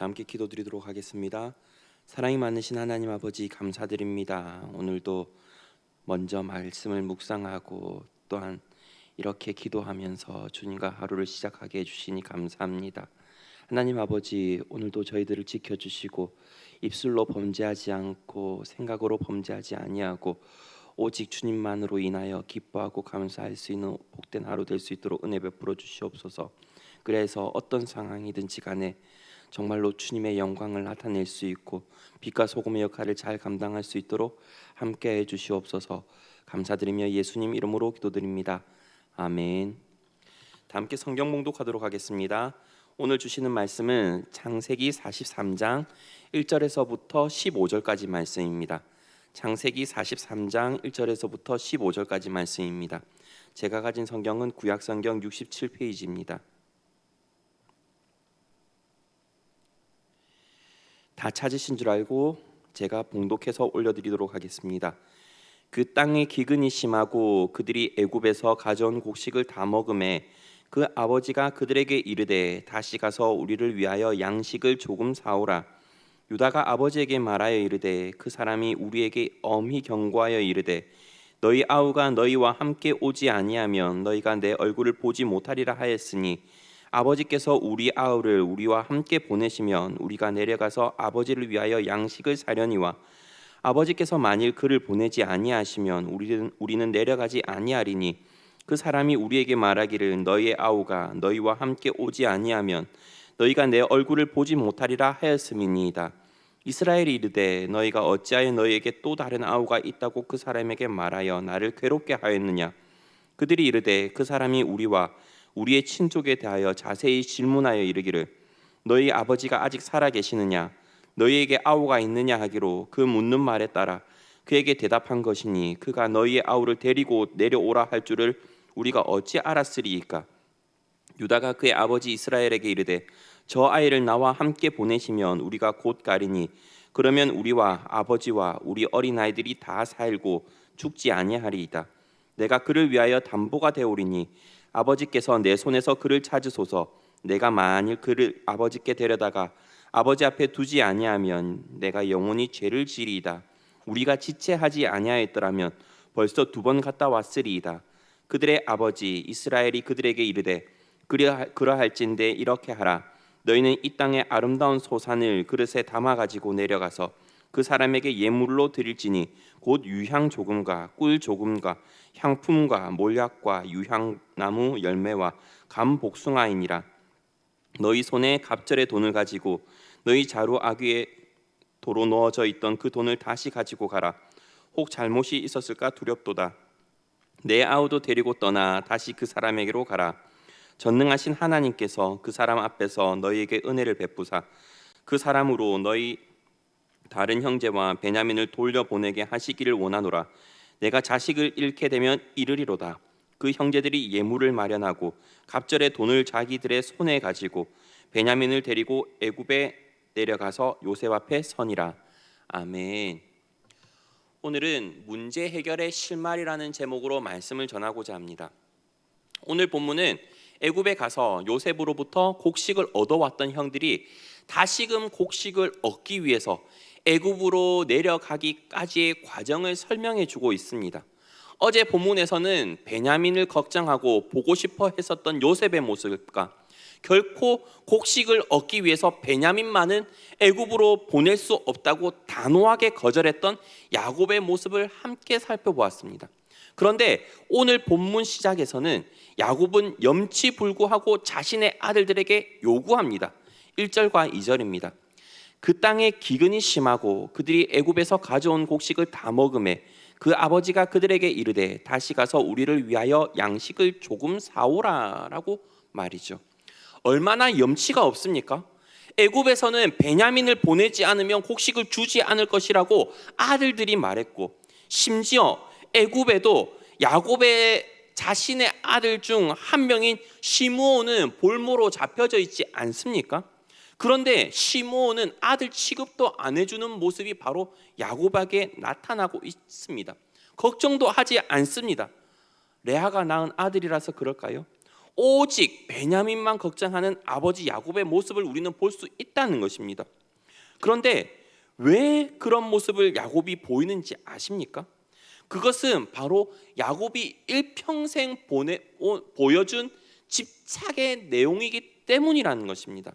다 함께 기도드리도록 하겠습니다. 사랑이 많으신 하나님 아버지 감사드립니다. 오늘도 먼저 말씀을 묵상하고 또한 이렇게 기도하면서 주님과 하루를 시작하게 해주시니 감사합니다. 하나님 아버지, 오늘도 저희들을 지켜주시고 입술로 범죄하지 않고 생각으로 범죄하지 아니하고 오직 주님만으로 인하여 기뻐하고 감사할 수 있는 복된 하루 될 수 있도록 은혜 베풀어 주시옵소서. 그래서 어떤 상황이든지 간에 정말로 주님의 영광을 나타낼 수 있고 빛과 소금의 역할을 잘 감당할 수 있도록 함께 해 주시옵소서. 감사드리며 예수님 이름으로 기도드립니다. 아멘. 다 함께 성경 봉독하도록 하겠습니다. 오늘 주시는 말씀은 창세기 43장 1절에서부터 15절까지 말씀입니다. 창세기 43장 1절에서부터 15절까지 말씀입니다. 제가 가진 성경은 구약성경 67페이지입니다. 다 찾으신 줄 알고 제가 봉독해서 올려드리도록 하겠습니다. 그 땅의 기근이 심하고 그들이 애굽에서 가져온 곡식을 다 먹음에 그 아버지가 그들에게 이르되 다시 가서 우리를 위하여 양식을 조금 사오라. 유다가 아버지에게 말하여 이르되 그 사람이 우리에게 엄히 경고하여 이르되 너희 아우가 너희와 함께 오지 아니하면 너희가 내 얼굴을 보지 못하리라 하였으니 아버지께서 우리 아우를 우리와 함께 보내시면 우리가 내려가서 아버지를 위하여 양식을 사려니와 아버지께서 만일 그를 보내지 아니하시면 우리는 내려가지 아니하리니 그 사람이 우리에게 말하기를 너희의 아우가 너희와 함께 오지 아니하면 너희가 내 얼굴을 보지 못하리라 하였음이니이다. 이스라엘이 이르되 너희가 어찌하여 너희에게 또 다른 아우가 있다고 그 사람에게 말하여 나를 괴롭게 하였느냐. 그들이 이르되 그 사람이 우리와 우리의 친족에 대하여 자세히 질문하여 이르기를 너희 아버지가 아직 살아 계시느냐 너희에게 아우가 있느냐 하기로 그 묻는 말에 따라 그에게 대답한 것이니 그가 너희의 아우를 데리고 내려오라 할 줄을 우리가 어찌 알았으리이까. 유다가 그의 아버지 이스라엘에게 이르되 저 아이를 나와 함께 보내시면 우리가 곧 가리니 그러면 우리와 아버지와 우리 어린아이들이 다 살고 죽지 아니하리이다. 내가 그를 위하여 담보가 되오리니 아버지께서 내 손에서 그를 찾으소서. 내가 만일 그를 아버지께 데려다가 아버지 앞에 두지 아니하면 내가 영원히 죄를 지리이다. 우리가 지체하지 아니하였더라면 벌써 2번 갔다 왔으리이다. 그들의 아버지 이스라엘이 그들에게 이르되 그러할진대 이렇게 하라. 너희는 이 땅의 아름다운 소산을 그릇에 담아 가지고 내려가서 그 사람에게 예물로 드릴지니 곧 유향 조금과 꿀 조금과 향품과 몰약과 유향나무 열매와 감 복숭아이니라. 너희 손에 갑절의 돈을 가지고 너희 자루 아귀에 도로 넣어져 있던 그 돈을 다시 가지고 가라. 혹 잘못이 있었을까 두렵도다. 내 아우도 데리고 떠나 다시 그 사람에게로 가라. 전능하신 하나님께서 그 사람 앞에서 너희에게 은혜를 베푸사 그 사람으로 너희 다른 형제와 베냐민을 돌려보내게 하시기를 원하노라. 내가 자식을 잃게 되면 이르리로다. 그 형제들이 예물을 마련하고 갑절의 돈을 자기들의 손에 가지고 베냐민을 데리고 애굽에 내려가서 요셉 앞에 서니라. 아멘. 오늘은 문제 해결의 실마리라는 제목으로 말씀을 전하고자 합니다. 오늘 본문은 애굽에 가서 요셉으로부터 곡식을 얻어왔던 형들이 다시금 곡식을 얻기 위해서 애굽으로 내려가기까지의 과정을 설명해 주고 있습니다. 어제 본문에서는 베냐민을 걱정하고 보고 싶어 했었던 요셉의 모습과 결코 곡식을 얻기 위해서 베냐민만은 애굽으로 보낼 수 없다고 단호하게 거절했던 야곱의 모습을 함께 살펴보았습니다. 그런데 오늘 본문 시작에서는 야곱은 염치불구하고 자신의 아들들에게 요구합니다. 1절과 2절입니다. 그 땅에 기근이 심하고 그들이 애굽에서 가져온 곡식을 다 먹음에 그 아버지가 그들에게 이르되 다시 가서 우리를 위하여 양식을 조금 사오라라고 말이죠. 얼마나 염치가 없습니까? 애굽에서는 베냐민을 보내지 않으면 곡식을 주지 않을 것이라고 아들들이 말했고, 심지어 애굽에도 야곱의 자신의 아들 중 한 명인 시므온은 볼모로 잡혀져 있지 않습니까? 그런데 시므온은 아들 취급도 안 해주는 모습이 바로 야곱에게 나타나고 있습니다. 걱정도 하지 않습니다. 레아가 낳은 아들이라서 그럴까요? 오직 베냐민만 걱정하는 아버지 야곱의 모습을 우리는 볼 수 있다는 것입니다. 그런데 왜 그런 모습을 야곱이 보이는지 아십니까? 그것은 바로 야곱이 일평생 보여준 집착의 내용이기 때문이라는 것입니다.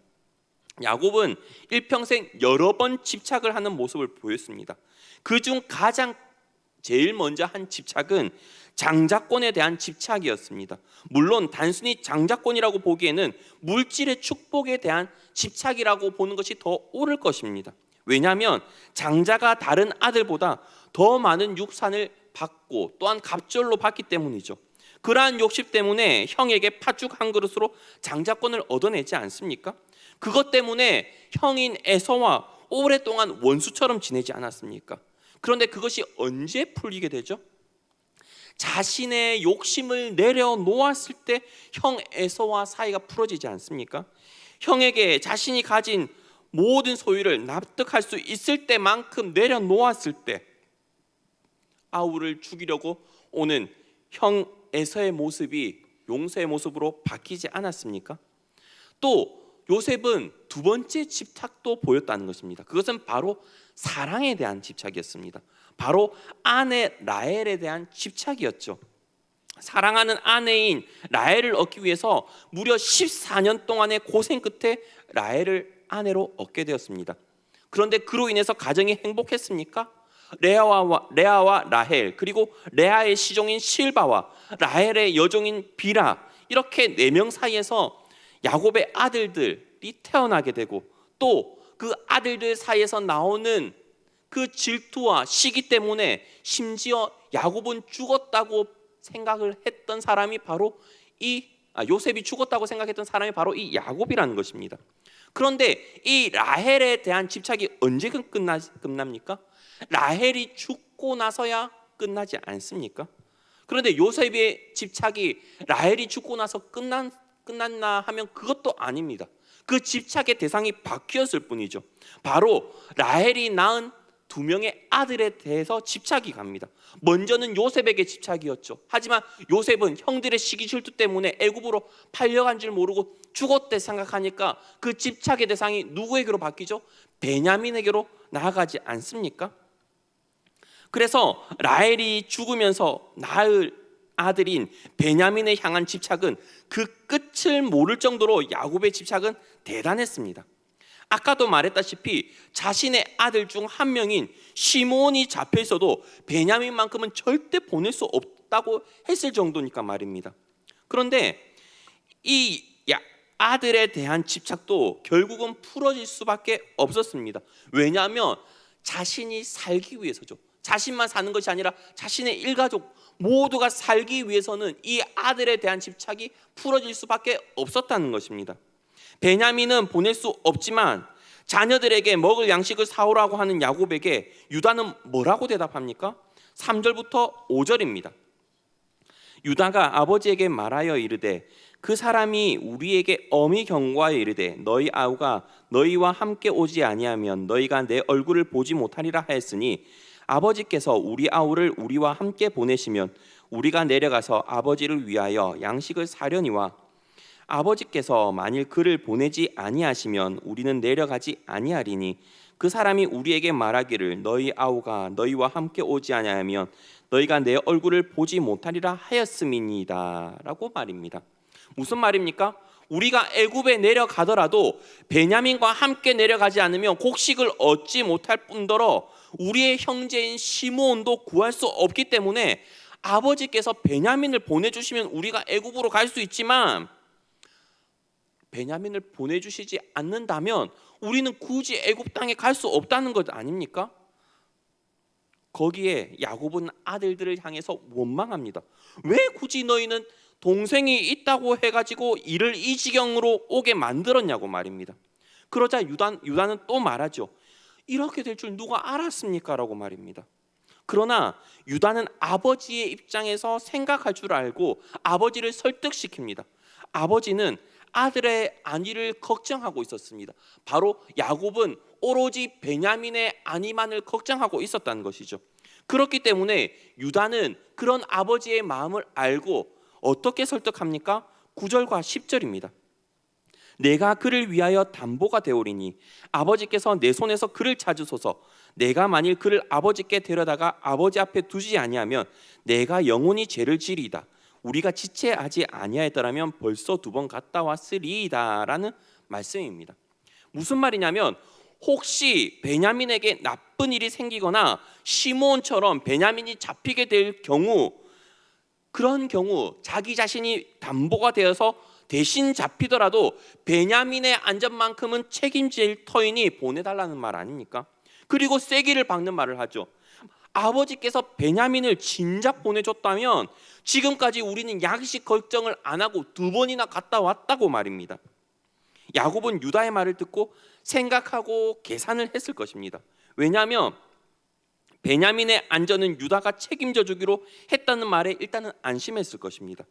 야곱은 일평생 여러 번 집착을 하는 모습을 보였습니다. 그중 가장 제일 먼저 한 집착은 장자권에 대한 집착이었습니다. 물론 단순히 장자권이라고 보기에는 물질의 축복에 대한 집착이라고 보는 것이 더 옳을 것입니다. 왜냐하면 장자가 다른 아들보다 더 많은 육산을 받고 또한 갑절로 받기 때문이죠. 그러한 욕심 때문에 형에게 팥죽 한 그릇으로 장자권을 얻어내지 않습니까? 그것 때문에 형인 에서와 오랫동안 원수처럼 지내지 않았습니까? 그런데 그것이 언제 풀리게 되죠? 자신의 욕심을 내려놓았을 때 형 에서와 사이가 풀어지지 않습니까? 형에게 자신이 가진 모든 소유를 납득할 수 있을 때만큼 내려놓았을 때 아우를 죽이려고 오는 형 에서의 모습이 용서의 모습으로 바뀌지 않았습니까? 또 요셉은 두 번째 집착도 보였다는 것입니다. 그것은 바로 사랑에 대한 집착이었습니다. 바로 아내 라헬에 대한 집착이었죠. 사랑하는 아내인 라헬을 얻기 위해서 무려 14년 동안의 고생 끝에 라헬을 아내로 얻게 되었습니다. 그런데 그로 인해서 가정이 행복했습니까? 레아와 라헬, 그리고 레아의 시종인 실바와 라헬의 여종인 비라, 이렇게 4명 사이에서 야곱의 아들들이 태어나게 되고 또 그 아들들 사이에서 나오는 그 질투와 시기 때문에 심지어 야곱은 죽었다고 생각을 했던 사람이 바로 요셉이 죽었다고 생각했던 사람이 바로 이 야곱이라는 것입니다. 그런데 이 라헬에 대한 집착이 언제 끝납니까? 라헬이 죽고 나서야 끝나지 않습니까? 그런데 요셉의 집착이 라헬이 죽고 나서 끝났나 하면 그것도 아닙니다. 그 집착의 대상이 바뀌었을 뿐이죠. 바로 라헬이 낳은 2명의 아들에 대해서 집착이 갑니다. 먼저는 요셉에게 집착이었죠. 하지만 요셉은 형들의 시기 질투 때문에 애굽으로 팔려간 줄 모르고 죽었대 생각하니까 그 집착의 대상이 누구에게로 바뀌죠? 베냐민에게로 나아가지 않습니까? 그래서 라헬이 죽으면서 낳을 아들인 베냐민에 향한 집착은 그 끝을 모를 정도로 야곱의 집착은 대단했습니다. 아까도 말했다시피 자신의 아들 중 한 명인 시몬이 잡혀 있어도 베냐민만큼은 절대 보낼 수 없다고 했을 정도니까 말입니다. 그런데 이 아들에 대한 집착도 결국은 풀어질 수밖에 없었습니다. 왜냐하면 자신이 살기 위해서죠. 자신만 사는 것이 아니라 자신의 일가족 모두가 살기 위해서는 이 아들에 대한 집착이 풀어질 수밖에 없었다는 것입니다. 베냐민은 보낼 수 없지만 자녀들에게 먹을 양식을 사오라고 하는 야곱에게 유다는 뭐라고 대답합니까? 3절부터 5절입니다. 유다가 아버지에게 말하여 이르되 그 사람이 우리에게 엄히 경고하여 이르되 너희 아우가 너희와 함께 오지 아니하면 너희가 내 얼굴을 보지 못하리라 하였으니 아버지께서 우리 아우를 우리와 함께 보내시면 우리가 내려가서 아버지를 위하여 양식을 사려니와 아버지께서 만일 그를 보내지 아니하시면 우리는 내려가지 아니하리니 그 사람이 우리에게 말하기를 너희 아우가 너희와 함께 오지 아니하면 너희가 내 얼굴을 보지 못하리라 하였음이니이다 라고 말입니다. 무슨 말입니까? 우리가 애굽에 내려가더라도 베냐민과 함께 내려가지 않으면 곡식을 얻지 못할 뿐더러 우리의 형제인 시므온도 구할 수 없기 때문에 아버지께서 베냐민을 보내주시면 우리가 애굽으로 갈 수 있지만 베냐민을 보내주시지 않는다면 우리는 굳이 애굽 땅에 갈 수 없다는 것 아닙니까? 거기에 야곱은 아들들을 향해서 원망합니다. 왜 굳이 너희는 동생이 있다고 해가지고 이를 이 지경으로 오게 만들었냐고 말입니다. 그러자 유다는 또 말하죠. 이렇게 될 줄 누가 알았습니까? 라고 말입니다. 그러나 유다는 아버지의 입장에서 생각할 줄 알고 아버지를 설득시킵니다. 아버지는 아들의 안위를 걱정하고 있었습니다. 바로 야곱은 오로지 베냐민의 안위만을 걱정하고 있었다는 것이죠. 그렇기 때문에 유다는 그런 아버지의 마음을 알고 어떻게 설득합니까? 9절과 10절입니다. 내가 그를 위하여 담보가 되오리니 아버지께서 내 손에서 그를 찾으소서. 내가 만일 그를 아버지께 데려다가 아버지 앞에 두지 아니하면 내가 영원히 죄를 지리이다. 우리가 지체하지 아니하였더라면 벌써 2번 갔다 왔으리이다 라는 말씀입니다. 무슨 말이냐면 혹시 베냐민에게 나쁜 일이 생기거나 시므온처럼 베냐민이 잡히게 될 경우, 그런 경우 자기 자신이 담보가 되어서 대신 잡히더라도 베냐민의 안전만큼은 책임질 터이니 보내달라는 말 아닙니까? 그리고 쐐기를 박는 말을 하죠. 아버지께서 베냐민을 진작 보내줬다면 지금까지 우리는 양식 걱정을 안 하고 2번이나 갔다 왔다고 말입니다. 야곱은 유다의 말을 듣고 생각하고 계산을 했을 것입니다. 왜냐하면 베냐민의 안전은 유다가 책임져 주기로 했다는 말에 일단은 안심했을 것입니다.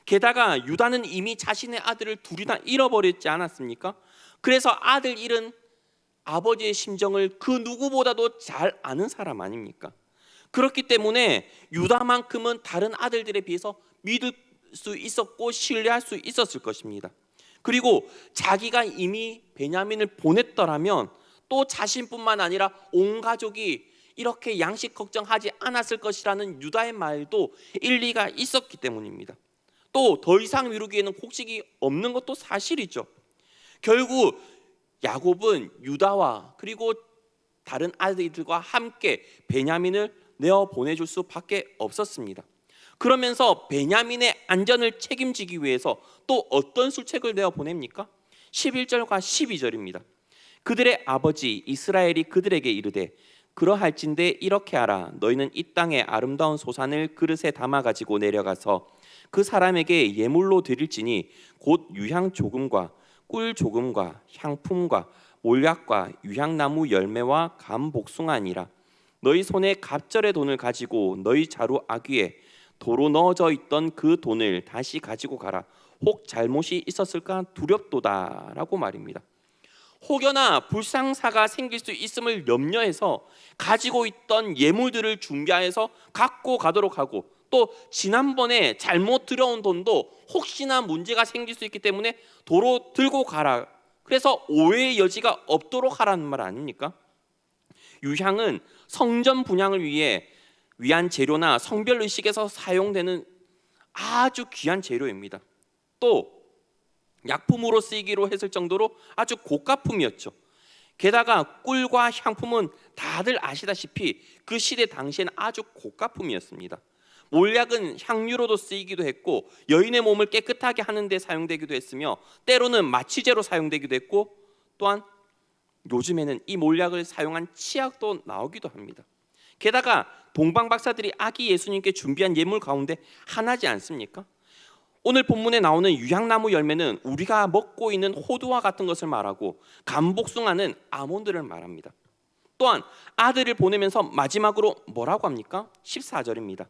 게다가 유다는 이미 자신의 아들을 둘이나 잃어버렸지 않았습니까? 그래서 아들 잃은 아버지의 심정을 그 누구보다도 잘 아는 사람 아닙니까? 그렇기 때문에 유다만큼은 다른 아들들에 비해서 믿을 수 있었고 신뢰할 수 있었을 것입니다. 그리고 자기가 이미 베냐민을 보냈더라면 또 자신뿐만 아니라 온 가족이 이렇게 양식 걱정하지 않았을 것이라는 유다의 말도 일리가 있었기 때문입니다. 또 더 이상 미루기에는 곡식이 없는 것도 사실이죠. 결국 야곱은 유다와 그리고 다른 아들들과 함께 베냐민을 내어 보내줄 수밖에 없었습니다. 그러면서 베냐민의 안전을 책임지기 위해서 또 어떤 술책을 내어 보냅니까? 11절과 12절입니다. 그들의 아버지 이스라엘이 그들에게 이르되 그러할진대 이렇게 하라. 너희는 이 땅의 아름다운 소산을 그릇에 담아 가지고 내려가서 그 사람에게 예물로 드릴지니 곧 유향 조금과 꿀 조금과 향품과 몰약과 유향나무 열매와 감 복숭아니라. 너희 손에 갑절의 돈을 가지고 너희 자루 아귀에 도로 넣어져 있던 그 돈을 다시 가지고 가라. 혹 잘못이 있었을까 두렵도다 라고 말입니다. 혹여나 불상사가 생길 수 있음을 염려해서 가지고 있던 예물들을 준비해서 갖고 가도록 하고, 또 지난번에 잘못 들어온 돈도 혹시나 문제가 생길 수 있기 때문에 도로 들고 가라. 그래서 오해의 여지가 없도록 하라는 말 아닙니까? 유향은 성전 분향을 위한 재료나 성별 의식에서 사용되는 아주 귀한 재료입니다. 또 약품으로 쓰이기로 했을 정도로 아주 고가품이었죠. 게다가 꿀과 향품은 다들 아시다시피 그 시대 당시에는 아주 고가품이었습니다. 몰약은 향유로도 쓰이기도 했고 여인의 몸을 깨끗하게 하는 데 사용되기도 했으며 때로는 마취제로 사용되기도 했고, 또한 요즘에는 이 몰약을 사용한 치약도 나오기도 합니다. 게다가 동방 박사들이 아기 예수님께 준비한 예물 가운데 하나지 않습니까? 오늘 본문에 나오는 유향나무 열매는 우리가 먹고 있는 호두와 같은 것을 말하고 감복숭아는 아몬드를 말합니다. 또한 아들을 보내면서 마지막으로 뭐라고 합니까? 14절입니다.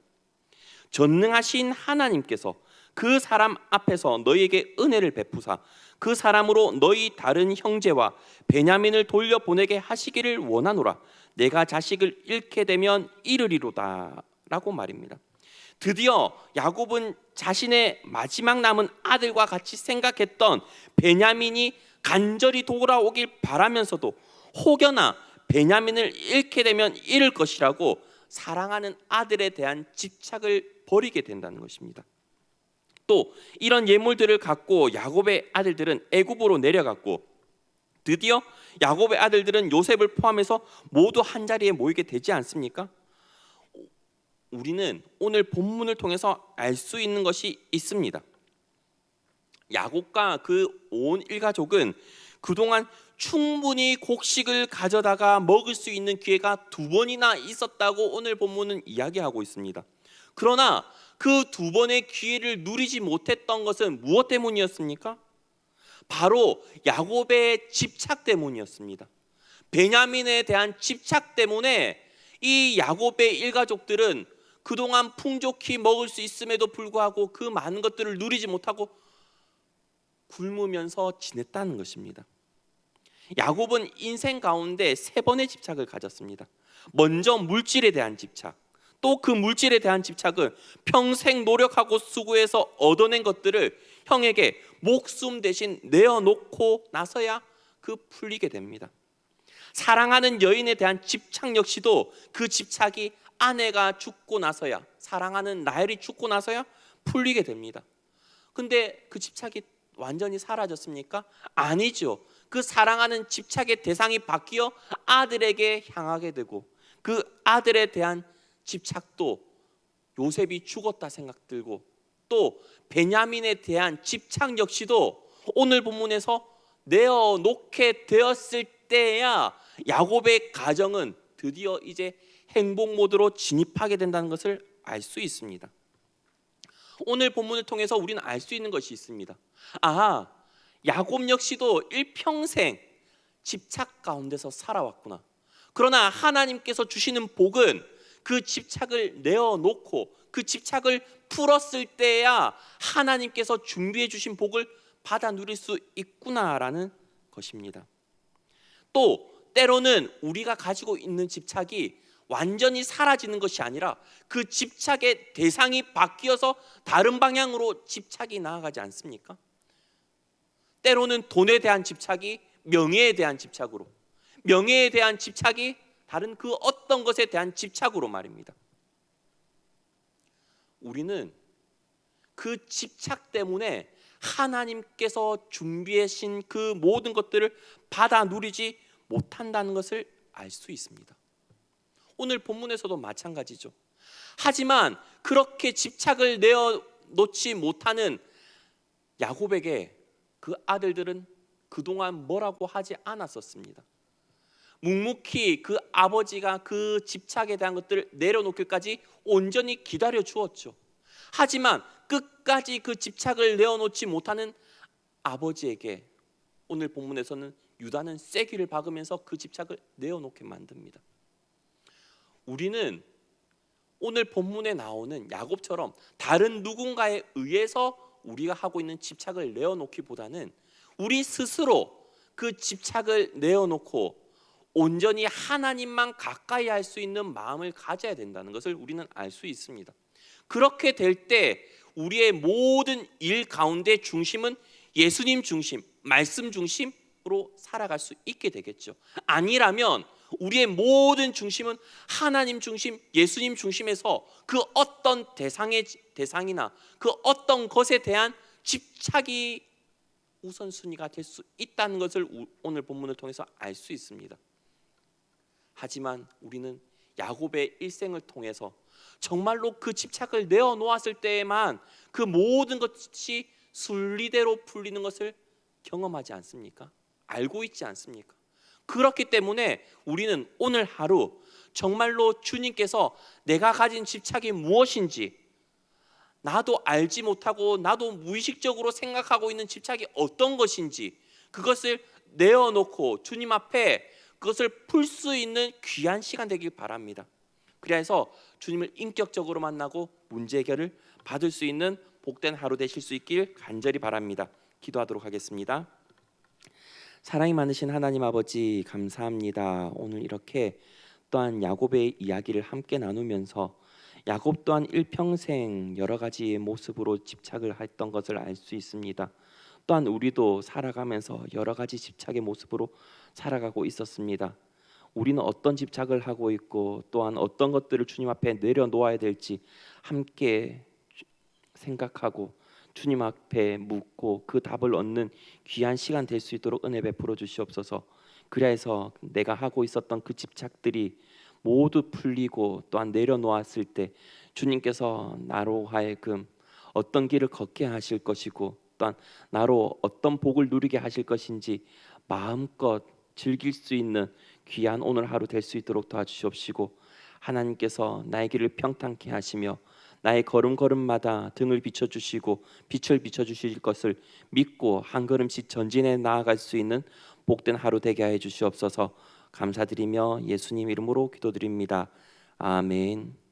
전능하신 하나님께서 그 사람 앞에서 너희에게 은혜를 베푸사 그 사람으로 너희 다른 형제와 베냐민을 돌려보내게 하시기를 원하노라. 내가 자식을 잃게 되면 잃으리로다 라고 말입니다. 드디어 야곱은 자신의 마지막 남은 아들과 같이 생각했던 베냐민이 간절히 돌아오길 바라면서도 혹여나 베냐민을 잃게 되면 잃을 것이라고 사랑하는 아들에 대한 집착을 버리게 된다는 것입니다. 또 이런 예물들을 갖고 야곱의 아들들은 애굽으로 내려갔고, 드디어 야곱의 아들들은 요셉을 포함해서 모두 한자리에 모이게 되지 않습니까? 우리는 오늘 본문을 통해서 알 수 있는 것이 있습니다. 야곱과 그 온 일가족은 그동안 충분히 곡식을 가져다가 먹을 수 있는 기회가 2번이나 있었다고 오늘 본문은 이야기하고 있습니다. 그러나 그 2번의 기회를 누리지 못했던 것은 무엇 때문이었습니까? 바로 야곱의 집착 때문이었습니다. 베냐민에 대한 집착 때문에 이 야곱의 일가족들은 그동안 풍족히 먹을 수 있음에도 불구하고 그 많은 것들을 누리지 못하고 굶으면서 지냈다는 것입니다. 야곱은 인생 가운데 3번의 집착을 가졌습니다. 먼저 물질에 대한 집착, 또 그 물질에 대한 집착은 평생 노력하고 수고해서 얻어낸 것들을 형에게 목숨 대신 내어놓고 나서야 그 풀리게 됩니다. 사랑하는 여인에 대한 집착 역시도 그 집착이 아내가 죽고 나서야, 사랑하는 라헬이 죽고 나서야 풀리게 됩니다. 근데 그 집착이 완전히 사라졌습니까? 아니죠. 그 사랑하는 집착의 대상이 바뀌어 아들에게 향하게 되고, 그 아들에 대한 집착도 요셉이 죽었다 생각 들고, 또 베냐민에 대한 집착 역시도 오늘 본문에서 내어놓게 되었을 때야 야곱의 가정은 드디어 이제 행복 모드로 진입하게 된다는 것을 알 수 있습니다. 오늘 본문을 통해서 우리는 알 수 있는 것이 있습니다. 아, 야곱 역시도 일평생 집착 가운데서 살아왔구나. 그러나 하나님께서 주시는 복은 그 집착을 내어놓고 그 집착을 풀었을 때야 하나님께서 준비해 주신 복을 받아 누릴 수 있구나라는 것입니다. 또 때로는 우리가 가지고 있는 집착이 완전히 사라지는 것이 아니라 그 집착의 대상이 바뀌어서 다른 방향으로 집착이 나아가지 않습니까? 때로는 돈에 대한 집착이 명예에 대한 집착으로, 명예에 대한 집착이 다른 그 어떤 것에 대한 집착으로 말입니다. 우리는 그 집착 때문에 하나님께서 준비하신 그 모든 것들을 받아 누리지 못한다는 것을 알 수 있습니다. 오늘 본문에서도 마찬가지죠. 하지만 그렇게 집착을 내어놓지 못하는 야곱에게 그 아들들은 그동안 뭐라고 하지 않았었습니다. 묵묵히 그 아버지가 그 집착에 대한 것들을 내려놓기까지 온전히 기다려 주었죠. 하지만 끝까지 그 집착을 내어놓지 못하는 아버지에게 오늘 본문에서는 유다는 쐐기를 박으면서 그 집착을 내어놓게 만듭니다. 우리는 오늘 본문에 나오는 야곱처럼 다른 누군가에 의해서 우리가 하고 있는 집착을 내어놓기보다는 우리 스스로 그 집착을 내어놓고 온전히 하나님만 가까이 할 수 있는 마음을 가져야 된다는 것을 우리는 알 수 있습니다. 그렇게 될 때 우리의 모든 일 가운데 중심은 예수님 중심, 말씀 중심으로 살아갈 수 있게 되겠죠. 아니라면 우리의 모든 중심은 하나님 중심, 예수님 중심에서 그 어떤 대상이나 그 어떤 것에 대한 집착이 우선순위가 될 수 있다는 것을 오늘 본문을 통해서 알 수 있습니다. 하지만 우리는 야곱의 일생을 통해서 정말로 그 집착을 내어놓았을 때에만 그 모든 것이 순리대로 풀리는 것을 경험하지 않습니까? 알고 있지 않습니까? 그렇기 때문에 우리는 오늘 하루 정말로 주님께서 내가 가진 집착이 무엇인지, 나도 알지 못하고 나도 무의식적으로 생각하고 있는 집착이 어떤 것인지 그것을 내어놓고 주님 앞에 그것을 풀 수 있는 귀한 시간 되길 바랍니다. 그래서 주님을 인격적으로 만나고 문제 해결을 받을 수 있는 복된 하루 되실 수 있길 간절히 바랍니다. 기도하도록 하겠습니다. 사랑이 많으신 하나님 아버지 감사합니다. 오늘 이렇게 또한 야곱의 이야기를 함께 나누면서 야곱 또한 일평생 여러 가지의 모습으로 집착을 했던 것을 알 수 있습니다. 또한 우리도 살아가면서 여러 가지 집착의 모습으로 살아가고 있었습니다. 우리는 어떤 집착을 하고 있고 또한 어떤 것들을 주님 앞에 내려놓아야 될지 함께 생각하고 주님 앞에 묻고 그 답을 얻는 귀한 시간 될 수 있도록 은혜 베풀어 주시옵소서. 그래서 내가 하고 있었던 그 집착들이 모두 풀리고 또한 내려놓았을 때 주님께서 나로 하여금 어떤 길을 걷게 하실 것이고 또한 나로 어떤 복을 누리게 하실 것인지 마음껏 즐길 수 있는 귀한 오늘 하루 될 수 있도록 도와주시옵시고, 하나님께서 나의 길을 평탄케 하시며 나의 걸음걸음마다 등을 비춰주시고 빛을 비춰주실 것을 믿고 한 걸음씩 전진해 나아갈 수 있는 복된 하루 되게 해 주시옵소서. 감사드리며 예수님 이름으로 기도드립니다. 아멘.